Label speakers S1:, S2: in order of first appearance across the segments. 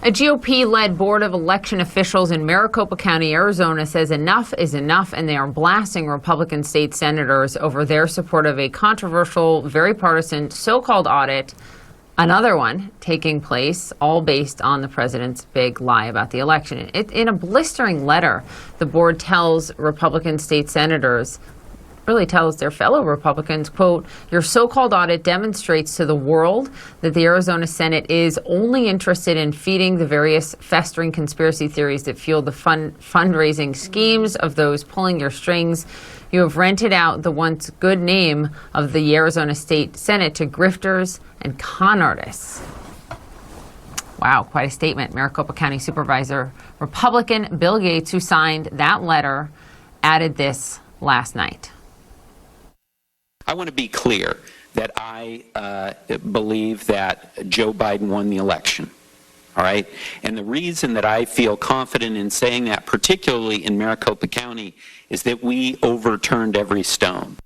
S1: A GOP-led board of election officials in Maricopa County, Arizona, says enough is enough, and they are blasting Republican state senators over their support of a controversial, very partisan so-called audit, another one taking place, all based on the president's big lie about the election. In a blistering letter, the board tells Republican state senators, really tells their fellow Republicans, quote, "Your so-called audit demonstrates to the world that the Arizona Senate is only interested in feeding the various festering conspiracy theories that fuel the fundraising schemes of those pulling your strings. You have rented out the once good name of the Arizona State Senate to grifters and con artists." Wow, quite a statement. Maricopa County Supervisor Republican Bill Gates, who signed that letter, added this last night.
S2: I want to be clear that I believe that Joe Biden won the election, all right? And the reason that I feel confident in saying that, particularly in Maricopa County, is that we overturned every stone.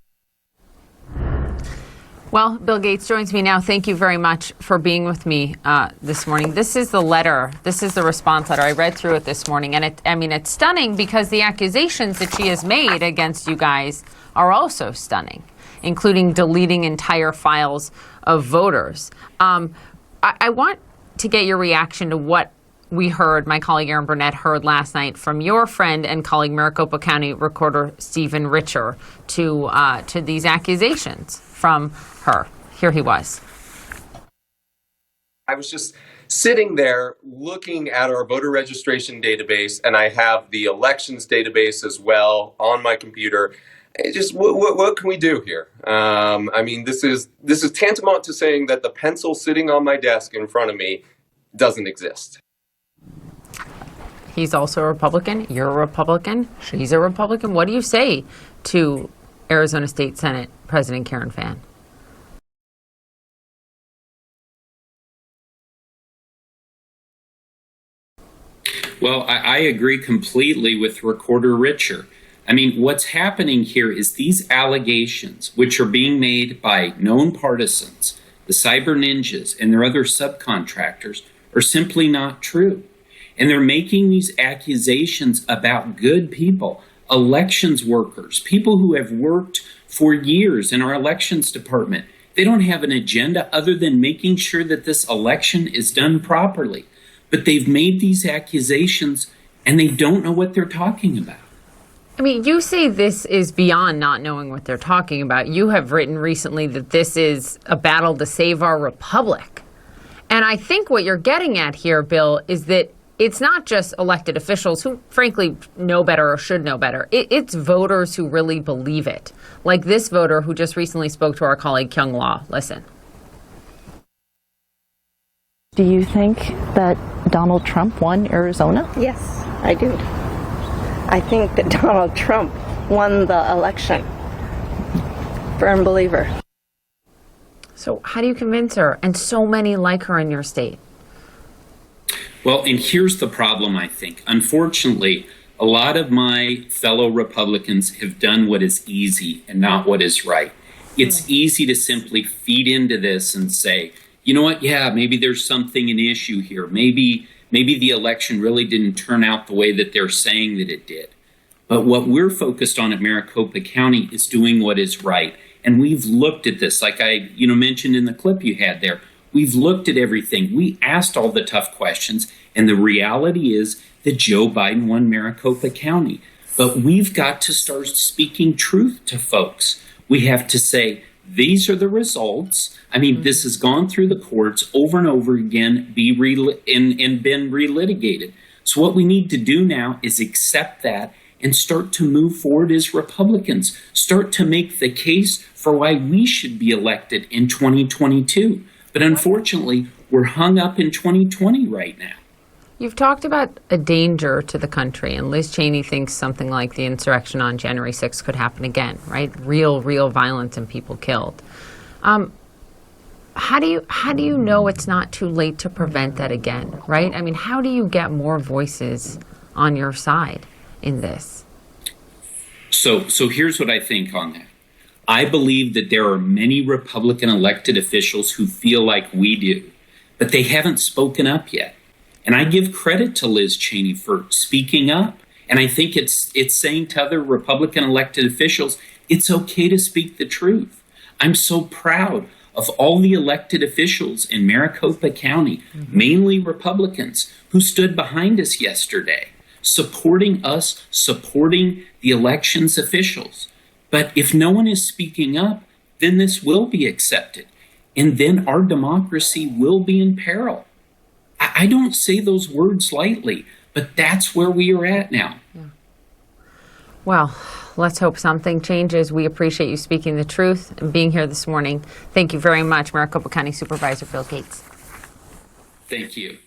S1: Well, Bill Gates joins me now. Thank you very much for being with me this morning. This is the letter. This is the response letter. I read through it this morning, and it's stunning because the accusations that she has made against you guys are also stunning, including deleting entire files of voters. I want to get your reaction to what we heard, my colleague Aaron Burnett heard last night from your friend and colleague Maricopa County Recorder Stephen Richer to these accusations from her. Here he was.
S3: I was just sitting there looking at our voter registration database, and I have the elections database as well on my computer. Just what can we do here? I mean, this is tantamount to saying that the pencil sitting on my desk in front of me doesn't exist.
S1: He's also a Republican. You're a Republican. She's a Republican. What do you say to Arizona State Senate President Karen Fann?
S4: Well, I agree completely with Recorder Richer. I mean, what's happening here is these allegations, which are being made by known partisans, the cyber ninjas and their other subcontractors, are simply not true. And they're making these accusations about good people, elections workers, people who have worked for years in our elections department. They don't have an agenda other than making sure that this election is done properly. But they've made these accusations and they don't know what they're talking about.
S1: I mean, you say this is beyond not knowing what they're talking about. You have written recently that this is a battle to save our republic. And I think what you're getting at here, Bill, is that it's not just elected officials who, frankly, know better or should know better. It's voters who really believe it. Like this voter who just recently spoke to our colleague Kyung Law. Listen.
S5: Do you think that Donald Trump won Arizona?
S6: Yes, I do. I think that Donald Trump won the election. Firm believer.
S1: So how do you convince her and so many like her in your state?
S4: Well, and here's the problem, I think. Unfortunately, a lot of my fellow Republicans have done what is easy and not what is right. It's easy to simply feed into this and say, you know what, yeah, maybe there's something, an issue here. Maybe the election really didn't turn out the way that they're saying that it did. But what we're focused on at Maricopa County is doing what is right. And we've looked at this, like I mentioned in the clip you had there. We've looked at everything. We asked all the tough questions. And the reality is that Joe Biden won Maricopa County. But we've got to start speaking truth to folks. We have to say, these are the results. I mean, this has gone through the courts over and over again, and been relitigated. So what we need to do now is accept that and start to move forward as Republicans. Start to make the case for why we should be elected in 2022. But unfortunately, we're hung up in 2020 right now.
S1: You've talked about a danger to the country, and Liz Cheney thinks something like the insurrection on January 6th could happen again, right? Real violence and people killed. How do you know it's not too late to prevent that again, right? I mean, how do you get more voices on your side in this?
S4: So here's what I think on that. I believe that there are many Republican elected officials who feel like we do, but they haven't spoken up yet. And I give credit to Liz Cheney for speaking up. And I think it's saying to other Republican elected officials, it's okay to speak the truth. I'm so proud of all the elected officials in Maricopa County, mainly Republicans, who stood behind us yesterday, supporting us, supporting the elections officials. But if no one is speaking up, then this will be accepted. And then our democracy will be in peril. I don't say those words lightly, but that's where we are at now.
S1: Yeah. Well, let's hope something changes. We appreciate you speaking the truth and being here this morning. Thank you very much, Maricopa County Supervisor Bill Gates.
S4: Thank you.